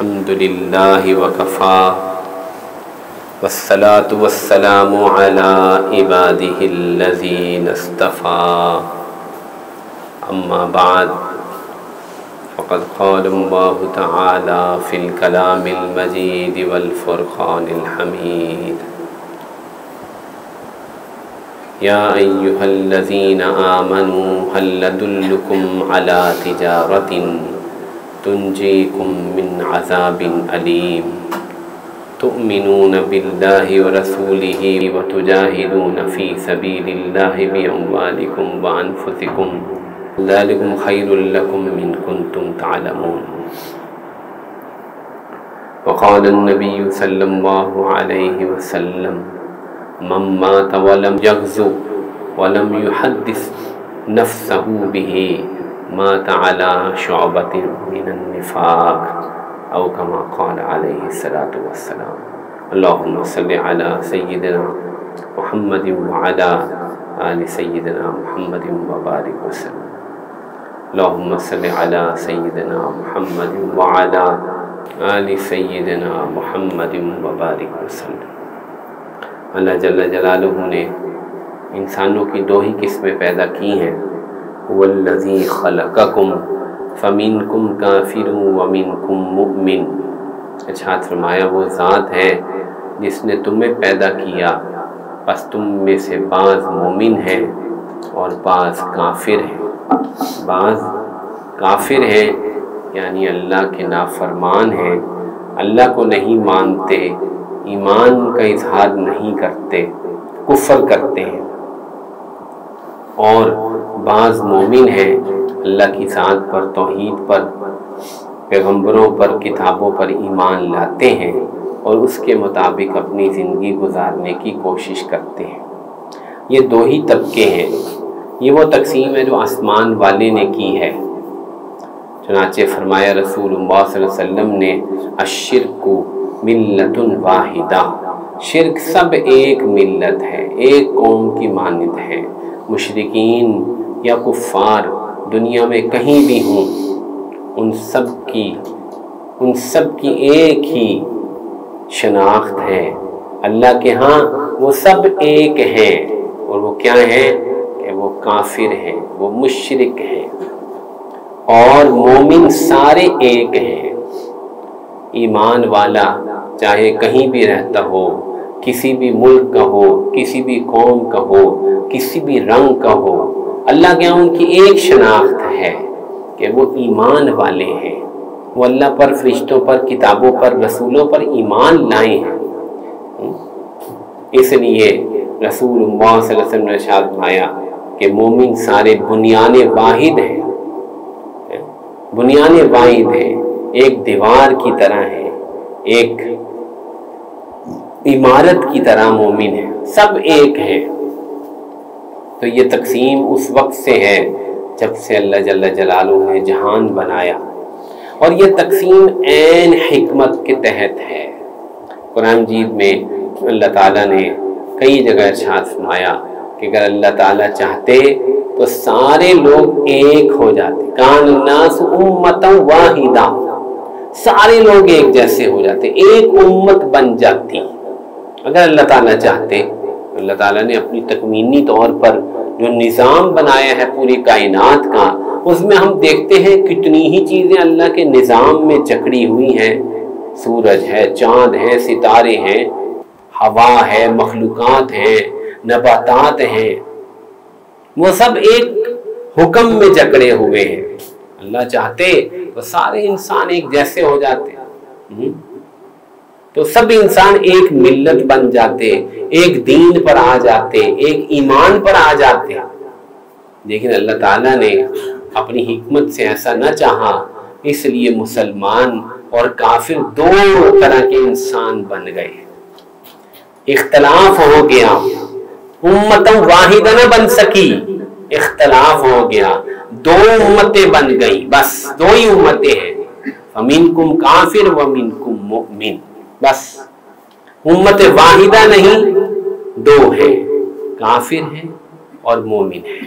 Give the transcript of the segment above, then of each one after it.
الحمد للہ وکفا والصلاة والسلام علی عبادہ الذین اصطفیٰ اما بعد فقد قال اللہ تعالی فی الکلام المجید والفرقان الحمید یا ایہا الذین آمنوا هل ادلکم علی تجارۃ تنجیکم من عذاب علیم تؤمنون باللہ ورسولہ وتجاہدون فی سبیل اللہ باموالکم وانفسکم ذالکم خیر لکم ان کنتم تعلمون۔ وقال النبی صلی اللہ علیہ وسلم من مات ولم یغزو ولم یحدث نفسہ بہ مات علی شعبۃ من النفاق او کما قال علیہ الصلاۃ والسلام۔ اللہم صلی علی سیدنا محمد وعلی آل سیدنا محمد وبارک وسلم۔ اللہم صلی علی سیدنا محمد وعلی آل سیدنا محمد وبارک وسلم۔ اللہ جل جلالہ نے انسانوں کی دو ہی قسمیں پیدا کی ہیں، وَالَّذِي خَلَقَكُمْ فَمِنْكُمْ كَافِرٌ وَمِنْكُمْ مُؤْمِنٌ۔ ارشاد فرمایا وہ ذات ہے جس نے تمہیں پیدا کیا، پس تم میں سے بعض مومن ہیں اور بعض کافر ہیں۔ بعض کافر ہیں یعنی اللہ کے نافرمان ہیں، اللہ کو نہیں مانتے، ایمان کا اظہار نہیں کرتے، کفر کرتے ہیں، اور بعض مومن ہیں، اللہ کی ذات پر، توحید پر، پیغمبروں پر، کتابوں پر ایمان لاتے ہیں اور اس کے مطابق اپنی زندگی گزارنے کی کوشش کرتے ہیں۔ یہ دو ہی طبقے ہیں، یہ وہ تقسیم ہے جو آسمان والے نے کی ہے۔ چنانچہ فرمایا رسول اللہ صلی اللہ علیہ وسلم نے الشرک ملت واحدہ، شرک سب ایک ملت ہے، ایک قوم کی مانند ہے۔ مشرکین یا کفار دنیا میں کہیں بھی ہوں، ان سب کی ایک ہی شناخت ہے، اللہ کے ہاں وہ سب ایک ہیں، اور وہ کیا ہیں کہ وہ کافر ہیں، وہ مشرک ہیں، اور مومن سارے ایک ہیں۔ ایمان والا چاہے کہیں بھی رہتا ہو، کسی بھی ملک کا ہو، کسی بھی قوم کا ہو، کسی بھی رنگ کا ہو، اللہ کے ان کی ایک شناخت ہے کہ وہ ایمان والے ہیں، وہ اللہ پر، فرشتوں پر، کتابوں پر، رسولوں پر ایمان لائے ہیں۔ اس لیے رسول اللہ صلی اللہ علیہ وسلم نے ارشاد فرمایا کہ مومن سارے بنیان واحد ہیں، بنیان واحد ہیں، ایک دیوار کی طرح ہے، ایک عمارت کی طرح مومن ہے، سب ایک ہیں۔ تو یہ تقسیم اس وقت سے ہے جب سے اللہ جل جلالہ نے جہان بنایا، اور یہ تقسیم عین حکمت کے تحت ہے۔ قرآن مجید میں اللہ تعالیٰ نے کئی جگہ ارشاد فرمایا کہ اگر اللہ تعالیٰ چاہتے تو سارے لوگ ایک ہو جاتے، کان الناس امۃ واحدہ، سارے لوگ ایک جیسے ہو جاتے، ایک امت بن جاتی اگر اللہ تعالیٰ چاہتے۔ اللہ تعالیٰ نے اپنی تکوینی طور پر جو نظام بنایا ہے پوری کائنات کا، اس میں ہم دیکھتے ہیں کتنی ہی چیزیں اللہ کے نظام میں جکڑی ہوئی ہیں۔ سورج ہے، چاند ہے، ستارے ہیں، ہوا ہے، مخلوقات ہیں، نباتات ہیں، وہ سب ایک حکم میں جکڑے ہوئے ہیں۔ اللہ چاہتے تو سارے انسان ایک جیسے ہو جاتے، تو سب انسان ایک ملت بن جاتے، ایک دین پر آ جاتے، ایک ایمان پر آ جاتے۔ لیکن اللہ تعالیٰ نے اپنی حکمت سے ایسا نہ چاہا، اس لیے مسلمان اور کافر دو طرح کے انسان بن گئے، اختلاف ہو گیا، امت واحدہ نہ بن سکی، اختلاف ہو گیا، دو امتیں بن گئی، بس دو ہی امتیں ہیں، فمنکم کافر ومنکم مؤمن، بس امت واحدہ نہیں، دو ہیں، کافر ہیں اور مومن ہیں،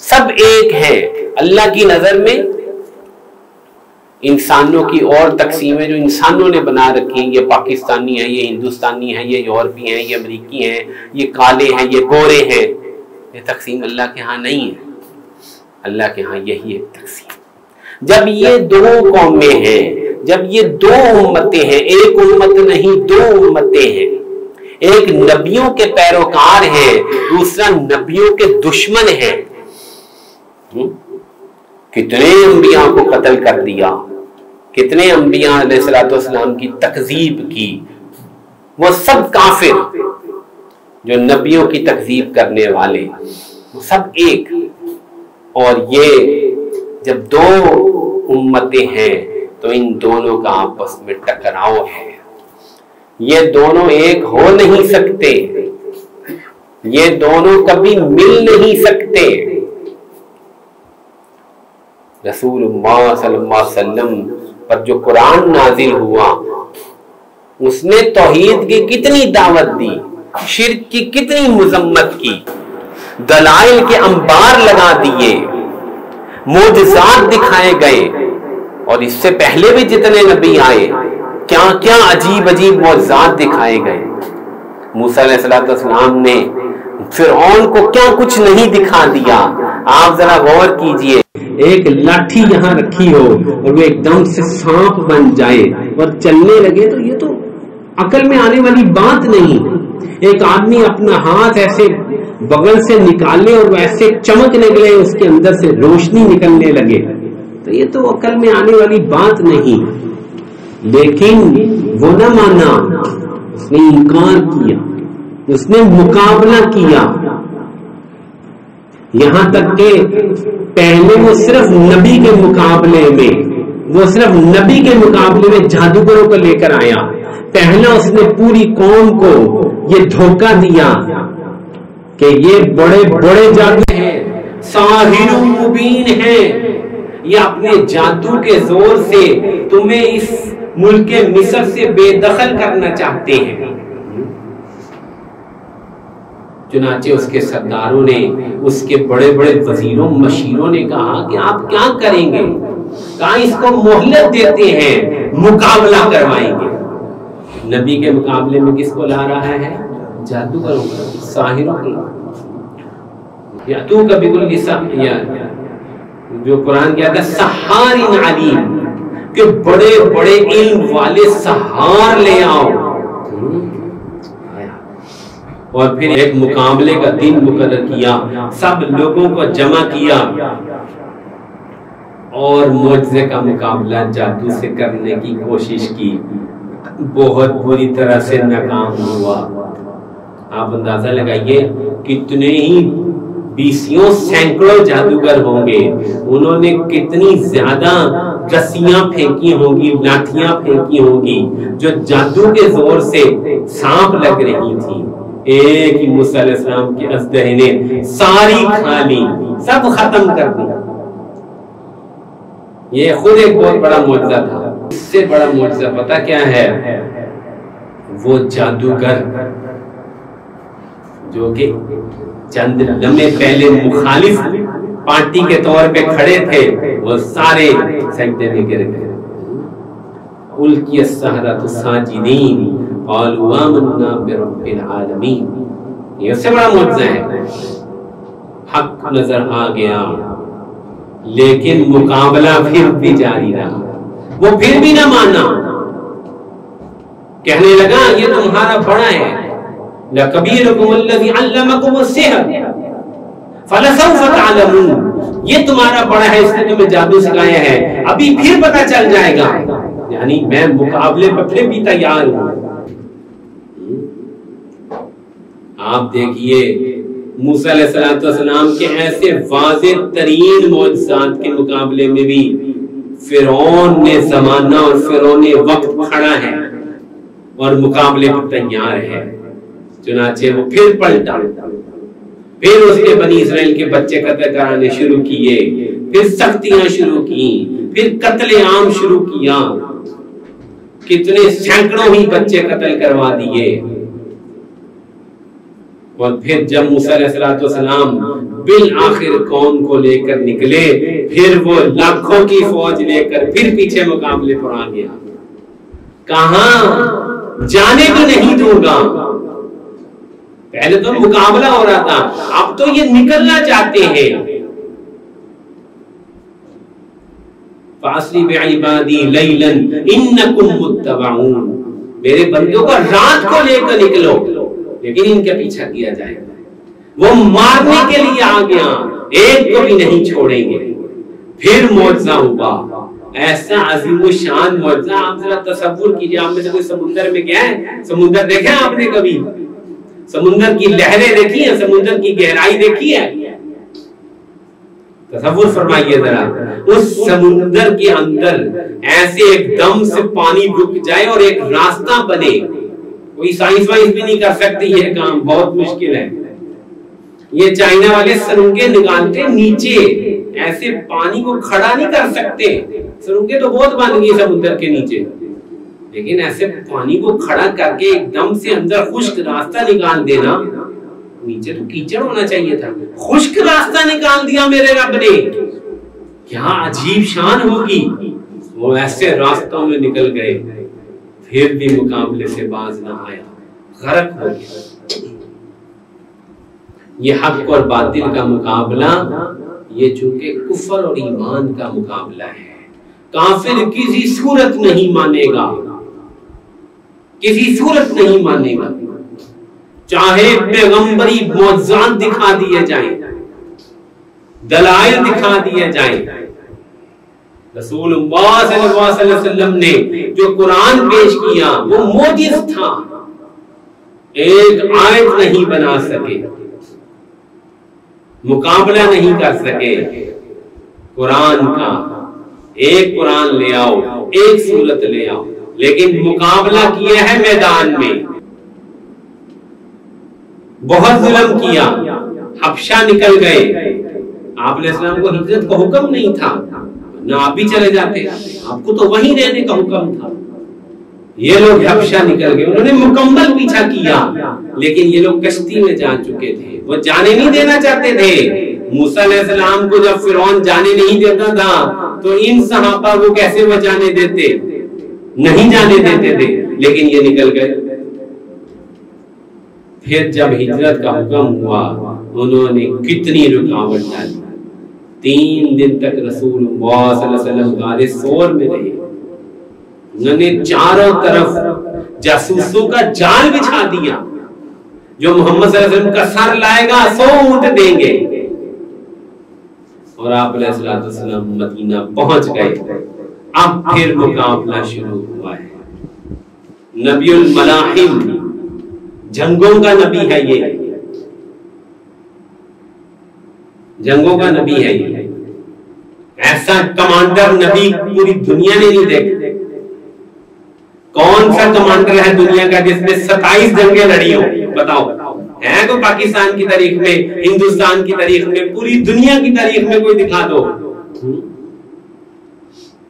سب ایک ہیں اللہ کی نظر میں، انسانوں کی اور تقسیمیں جو انسانوں نے بنا رکھی ہیں، یہ پاکستانی ہیں، یہ ہندوستانی ہیں، یہ یورپی ہیں، یہ امریکی ہیں، یہ کالے ہیں، یہ گورے ہیں، یہ تقسیم اللہ کے ہاں نہیں ہے۔ اللہ کے ہاں یہی ایک تقسیم۔ جب یہ دو قومیں ہیں، جب یہ دو امتیں ہیں، ایک امت نہیں دو امتیں ہیں، ایک نبیوں کے پیروکار ہیں، دوسرا نبیوں کے دشمن ہیں۔ کتنے انبیاء کو قتل کر دیا، کتنے انبیاء علیہ الصلوۃ والسلام کی تکذیب کی، وہ سب کافر، جو نبیوں کی تکذیب کرنے والے وہ سب ایک۔ اور یہ جب دو امتیں ہیں تو ان دونوں کا آپس میں ٹکراؤ ہے، یہ دونوں ایک ہو نہیں سکتے، یہ دونوں کبھی مل نہیں سکتے۔ رسول اللہ صلی اللہ علیہ وسلم پر جو قرآن نازل ہوا، اس نے توحید کی کتنی دعوت دی، شرک کی کتنی مذمت کی، دلائل کے انبار لگا دیے، معجزات دکھائے گئے، اور اس سے پہلے بھی جتنے نبی آئے کیا کیا عجیب عجیب معجزات دکھائے گئے۔ موسیٰ علیہ السلام نے فرعون کو کیا کچھ نہیں دکھا دیا۔ آپ ذرا غور کیجئے، ایک لاٹھی یہاں رکھی ہو اور وہ ایک دم سے سانپ بن جائے اور چلنے لگے، تو یہ تو عقل میں آنے والی بات نہیں۔ ایک آدمی اپنا ہاتھ ایسے بغل سے نکالے اور وہ ایسے چمک نکلے، اس کے اندر سے روشنی نکلنے لگے، تو یہ تو عقل میں آنے والی بات نہیں۔ لیکن وہ نہ مانا، اس نے انکار کیا، اس نے مقابلہ کیا، یہاں تک کہ پہلے وہ صرف نبی کے مقابلے میں جادوگروں کو لے کر آیا۔ پہلا اس نے پوری قوم کو یہ دھوکہ دیا کہ یہ بڑے بڑے جادو ہیں، ساحر مبین ہیں، یہ اپنے جادو کے زور سے تمہیں اس ملک مصر سے بے دخل کرنا چاہتے ہیں۔ چنانچہ اس کے سرداروں نے، اس کے بڑے بڑے وزیروں مشیروں نے کہا کہ آپ کیا کریں گے؟ کہا اس کو مہلت دیتے ہیں، مقابلہ کروائیں گے۔ نبی کے مقابلے میں کس کو لا رہا ہے؟ جادوگروں کو، ساحروں کو۔ یا تو کبھی کل جو قرآن کہتا ہے سحار علیم، کہ بڑے بڑے علم والے سحار لے آؤ۔ اور پھر ایک مقابلے کا دن مقرر کیا، سب لوگوں کو جمع کیا اور معجزے کا مقابلہ جادو سے کرنے کی کوشش کی، بہت بری طرح سے ناکام ہوا۔ آپ اندازہ لگائیے کتنے ہی بیسیوں سینکڑوں جادوگر ہوں گے، انہوں نے کتنی زیادہ رسیاں پھینکی ہوں گی، لاٹھیاں پھینکی ہوں گی، جو جادو کے زور سے سانپ لگ رہی تھی۔ ایک ہی موسیٰ علیہ السلام کے اژدہے نے ساری کھا لی، سب ختم کر دیا۔ یہ خود ایک بہت بڑا معجزہ تھا۔ اس سے بڑا معجزہ پتہ کیا ہے؟ وہ جادوگر جو کہ چند لمحے پہلے مخالف پارٹی کے طور پہ کھڑے تھے، وہ سارے سجدے میں گر گئے۔ القی السحرۃ ساجدین قالوا آمنا برب العالمین۔ یہ اس سے بڑا معجزہ ہے۔ حق نظر آ گیا، لیکن مقابلہ پھر بھی جاری رہا، وہ پھر بھی نہ مانا، کہنے لگا یہ تمہارا بڑا ہے، لَكَبِيرُكُمُ الَّذِي عَلَّمَكُمُ السِّحْرَ فَلَسَوْفَ تَعْلَمُونَ، یہ تمہارا بڑا ہے، اس نے تمہیں جادو سکھایا ہے، ابھی پھر پتہ چل جائے گا۔ یعنی میں مقابلے پر پھر بھی تیار ہوں۔ آپ دیکھیے موسیٰ علیہ السلام کے ایسے واضح ترین معجزات کے مقابلے میں بھی فرعون نے زمانہ اور فرعون وقت کھڑا ہے اور مقابلے پر تیار ہے۔ چنانچہ وہ پھر پلٹا، پھر اس نے بنی اسرائیل کے بچے قتل کرانے شروع کیے، پھر سختیاں شروع کی، پھر قتل عام شروع کیا، کتنے سینکڑوں ہی بچے قتل کروا دیے۔ اور پھر جب موسیٰ علیہ السلام بالآخر کون کو لے کر نکلے، پھر وہ لاکھوں کی فوج لے کر پھر پیچھے مقابلے پر آ گیا. کہاں جانے کو نہیں دوں گا. پہلے تو مقابلہ ہو رہا تھا، اب تو یہ نکلنا چاہتے ہیں. فَأَسْرِ بِعِبَادِي لَيْلًا إِنَّكُمْ مُتَّبَعُونَ، میرے بندوں کو رات کو لے کر نکلو، لیکن ان کا پیچھا کیا جائے گا. وہ مارنے کے لیے آ گیا، ایک کو بھی نہیں چھوڑیں گے. پھر معجزہ ہوا، ایسا عظیم و شان معجزہ. آپ ذرا تصور کیجئے، آپ میں سے کوئی سمندر میں گیا ہے؟ سمندر دیکھا آپ نے کبھی؟ سمندر کی لہریں دیکھی ہیں؟ سمندر کی گہرائی دیکھی ہے؟ تصور فرمائیے ذرا، اس سمندر کے اندر ایسے ایک دم سے پانی رک جائے اور ایک راستہ بنے. کوئی سائنس وائنس بھی نہیں کر سکتی، یہ کام بہت مشکل ہے. یہ چائنا والے سرنگیں نکالتے نیچے، ایسے پانی کو کھڑا نہیں کر سکتے. سرنگیں تو بہت بن گئی سمندر کے نیچے، لیکن ایسے پانی کو کھڑا کر کے ایک دم سے اندر خشک راستہ نکال دینا، نیچے تو کیچڑ ہونا چاہیے تھا، خشک راستہ نکال دیا میرے رب نے. کیا عجیب شان ہوگی. وہ ایسے راستوں میں نکل گئے، پھر بھی مقابلے سے باز نہ آیا، غرق ہو گیا. یہ حق اور باطل کا مقابلہ، یہ چونکہ کفر اور ایمان کا مقابلہ ہے. کافر کسی صورت نہیں مانے گا، کسی صورت نہیں مانے گا، چاہے پیغمبری معجزات دکھا دیے جائیں، دلائل دکھا دیے جائیں. رسول اللہ صلی اللہ علیہ وسلم نے جو قرآن پیش کیا وہ معجز تھا، ایک آیت نہیں بنا سکے، مقابلہ نہیں کر سکے قرآن کا. ایک قرآن لے آؤ، ایک سورت لے آؤ، لیکن مقابلہ کیا ہے میدان میں. بہت ظلم کیا، حبشہ نکل گئے. آپ علیہ السلام کو ہجرت کا حکم نہیں تھا، نہ آپ بھی چلے جاتے، آپ کو تو وہیں رہنے کا حکم تھا. یہ لوگ حبشہ نکل گئے، انہوں نے مکمل پیچھا کیا، لیکن یہ لوگ کشتی میں جا چکے تھے، وہ جانے نہیں دینا چاہتے تھے. موسیٰ علیہ السلام کو جب فرعون جانے نہیں دیتا تھا تو ان صحابہ کو کیسے وہ جانے دیتے؟ نہیں جانے دیتے تھے، لیکن یہ نکل گئے. پھر جب ہجرت کا حکم ہوا، انہوں نے کتنی رکاوٹ ڈالی. 3 دن تک رسول اللہ صلی اللہ علیہ وسلم غار ثور میں رہے. انہوں نے چاروں طرف جاسوسوں کا جال بچھا دیا. جو محمد صلی اللہ علیہ وسلم کا سر لائے گا 100 اونٹ دیں گے. اور آپ علیہ السلام مدینہ پہنچ گئے. اب پھر مقابلہ شروع ہوا ہے. نبی الملاحم، جنگوں کا نبی ہے، یہ جنگوں کا نبی ہے. یہ ایسا کمانڈر نبی پوری دنیا نے نہیں دیکھا. کون سا کمانڈر ہے دنیا کا جس نے 27 جنگیں لڑی ہوں؟ بتاؤ، ہے کوئی پاکستان کی تاریخ میں، ہندوستان کی تاریخ میں، پوری دنیا کی تاریخ میں کوئی دکھا دو.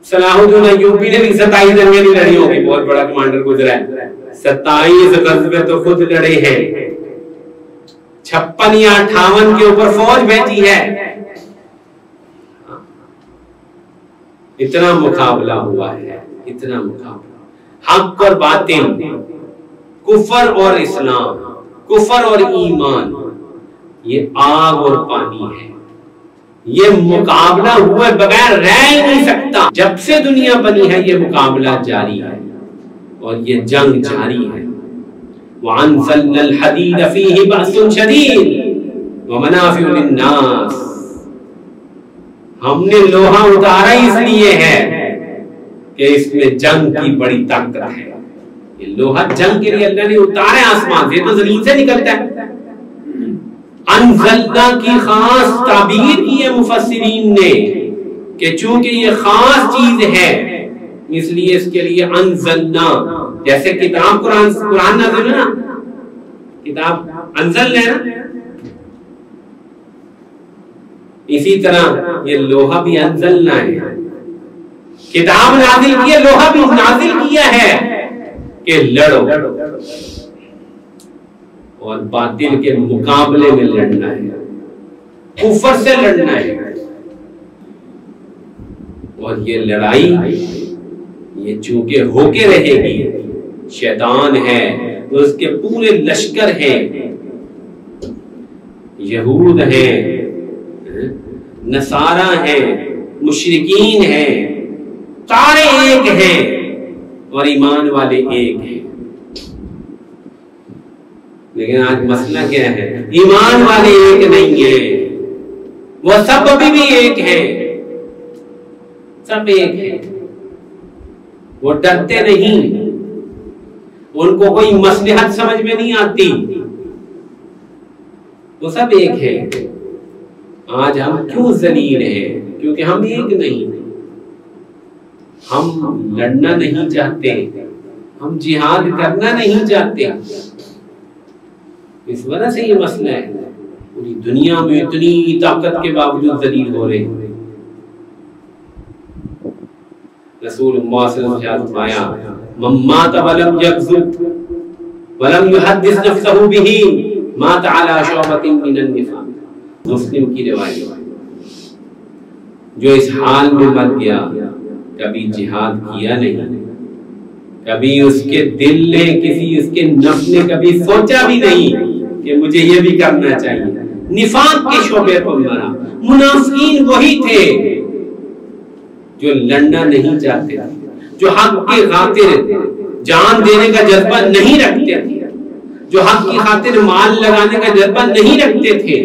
صلاح الدین ایوبی نے بھی 27 جنگیں نہیں لڑی ہوگی، بہت بڑا کمانڈر گزرا ہے. 27 غزوے تو خود لڑے ہیں، 56 یا 58 کے اوپر فوج بھیجی ہے. اتنا مقابلہ ہوا ہے، اتنا مقابلہ. حق اور باطل، کفر اور اسلام، کفر اور ایمان، یہ آگ اور پانی ہے. یہ مقابلہ ہوئے بغیر رہ ہی نہیں سکتا. جب سے دنیا بنی ہے یہ مقابلہ جاری ہے اور یہ جنگ جاری ہے. وَأَنزَلْنَا الْحَدِيدَ فِيهِ بَأْسٌ شَدِيدٌ وَمَنَافِعُ لِلنَّاسِ. ہم نے لوہا اتارا اس لیے ہے کہ اس میں جنگ کی بڑی طاقت ہے. یہ لوہا جنگ کے لیے اللہ نے اتارا آسمان سے، تو زمین سے نکلتا ہے. انزلنا کی خاص تعبیر کی ہے مفسرین نے کہ چونکہ یہ خاص چیز ہے اس لیے اس کے لیے انزلنا. جیسے کتاب قرآن نازل ہے نا، کتاب انزل ہے نا، اسی طرح یہ لوہا بھی انزلنا ہے. کتاب نازل کی ہے، لوہا بھی نازل کیا ہے کہ لڑو اور باطل کے مقابلے میں لڑنا ہے. کفر سے لڑنا ہے، اور یہ لڑائی یہ چونکہ ہو کے رہے گی، شیطان ہے، اس کے پورے لشکر ہیں، یہود ہیں، نصارہ ہیں، مشرکین ہیں، سارے ایک ہیں اور ایمان والے ایک ہیں۔ لیکن آج مسئلہ کیا ہے؟ ایمان والے ایک نہیں ہیں، وہ سب ابھی بھی ایک ہیں، سب ایک ہیں، وہ ڈرتے نہیں، ان کو کوئی مصلحت سمجھ میں نہیں آتی، وہ سب ایک ہے۔ آج ہم کیوں ذلیل ہیں؟ کیونکہ ہم ایک نہیں، ہم لڑنا نہیں چاہتے، ہم جہاد کرنا نہیں چاہتے، اس وجہ سے یہ مسئلہ ہے۔ پوری دنیا میں اتنی طاقت کے باوجود ذلیل ہو رہے ہیں۔ رسول اللہ صلی اللہ علیہ وسلم نے فرمایا من مات ولم یغزو ولم یحدث نفسه به مات على شعبۃ من النفاق، مسلم کی روایت۔ جو اس حال میں مر گیا، کبھی جہاد کیا نہیں، کبھی اس کے دل نے اس کے نفس نے کبھی سوچا بھی نہیں کہ مجھے یہ بھی کرنا چاہیے، نفاق کے شعبے پر مرا۔ منافقین وہی تھے جو لڑنا نہیں چاہتے، جو حق کی خاطر جان دینے کا جذبہ نہیں رکھتے تھے، جو حق کی خاطر مال لگانے کا جذبہ نہیں رکھتے تھے،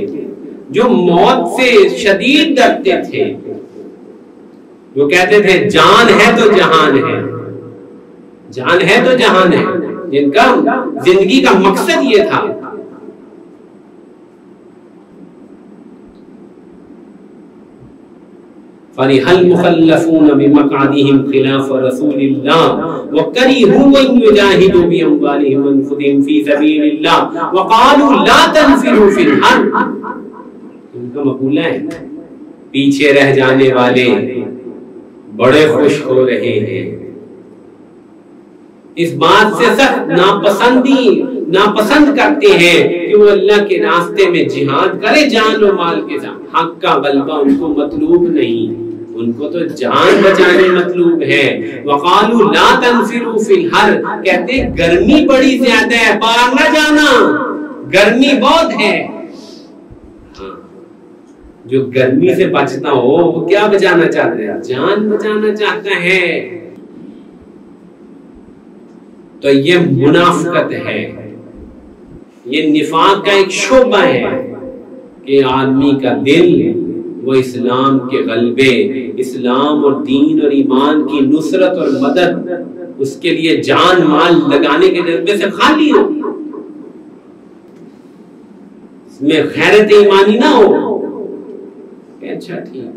جو موت سے شدید ڈرتے تھے، جو کہتے تھے جان ہے تو جہان ہے، جان ہے تو جہان ہے، جن کا زندگی کا مقصد یہ تھا۔ فَرِحَ الْمُخَلَّفُونَ بِمَقْعَدِهِمْ خِلَافَ رَسُولِ اللَّهِ وَكَرِهُوا أَن يُجَاهِدُوا بِأَمْوَالِهِمْ وَأَنفُسِهِمْ فِي سَبِيلِ اللَّهِ وَقَالُوا لَا تَنْفِرُوا فِي الْحَرِّ۔ ان کا مقولہ ہے پیچھے رہ جانے والے بڑے خوش ہو رہے ہیں، اس بات سے سخت ناپسند کرتے ہیں کہ وہ اللہ کے راستے میں جہاد کرے جان و مال کے ساتھ۔ حق کا غلبہ ان کو مطلوب نہیں، ان کو تو جان بچانے مطلوب ہے۔ وقالوا لا تنفروا فی الحر، کہتے گرمی بڑی زیادہ ہے، باہر نہ جانا، گرمی بہت ہے۔ جو گرمی سے بچتا ہو وہ کیا بچانا چاہتا ہے؟ جان بچانا چاہتا ہے۔ تو یہ منافقت ہے، یہ نفاق کا ایک شعبہ ہے کہ آدمی کا دل وہ اسلام کے غلبے، اسلام اور دین اور ایمان کی نصرت اور مدد، اس کے لیے جان مال لگانے کے جذبے سے خالی ہو، اس میں غیرت ایمانی نہ ہو کہ اچھا ٹھیک،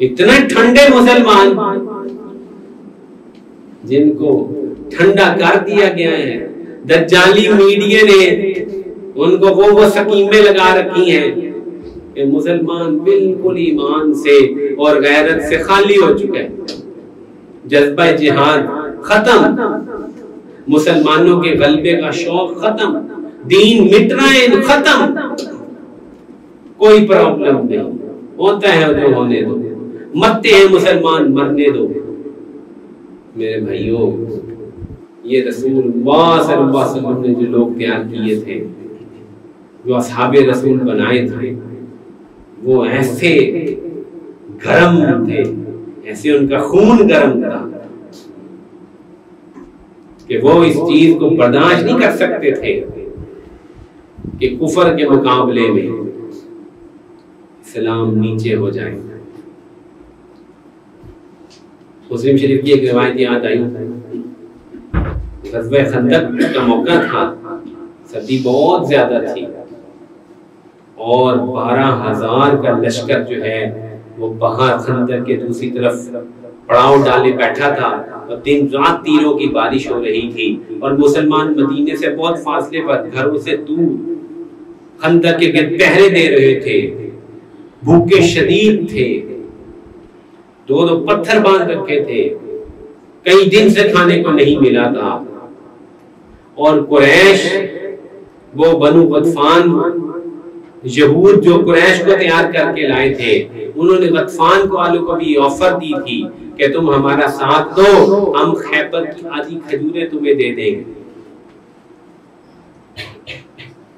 اتنے ٹھنڈے مسلمان جن کو ٹھنڈا کر دیا گیا ہے، دجالی میڈیا نے ان کو وہ سکیمیں لگا رکھی ہیں کہ مسلمان بالکل ایمان سے اور غیرت سے خالی ہو چکا ہے، جذبہ جہاد ختم، مسلمانوں کے غلبے کا شوق ختم، دین مٹرائن ختم، کوئی پرابلم نہیں، ہوتا ہے جو ہونے دو، مرتے ہیں مسلمان مرنے دو۔ میرے بھائیوں، یہ رسول اللہ صلی اللہ علیہ وسلم نے جو لوگ تیار کیے تھے، جو اصحاب رسول بنائے تھے، وہ ایسے گرم تھے، ایسے ان کا خون گرم تھا کہ وہ اس چیز کو برداشت نہیں کر سکتے تھے کہ کفر کے مقابلے میں اسلام نیچے ہو جائے۔ مسلم شریف کی ایک روایت یاد آئی، غزوہ خندق کا موقع تھا، سردی بہت زیادہ تھی اور 12,000 کا لشکر جو ہے وہ باہر خندق کے دوسری طرف پڑاؤ ڈالے بیٹھا تھا، اور دن رات تیروں کی بارش ہو رہی تھی، اور مسلمان مدینے سے بہت فاصلے پر گھروں سے دور خندق کے گرد پہرے دے رہے تھے، بھوکے شدید تھے، دو پتھر باندھ رکھے تھے، کئی دن سے کھانے کو نہیں ملا تھا، اور قریش وہ بنو غطفان یہود جو قریش کو تیار کر کے لائے تھے، انہوں نے غطفان والوں کو بھی آفر دی تھی کہ تم ہمارا ساتھ دو، ہم خیبر کی آدھی کھجوریں تمہیں دے دیں گے۔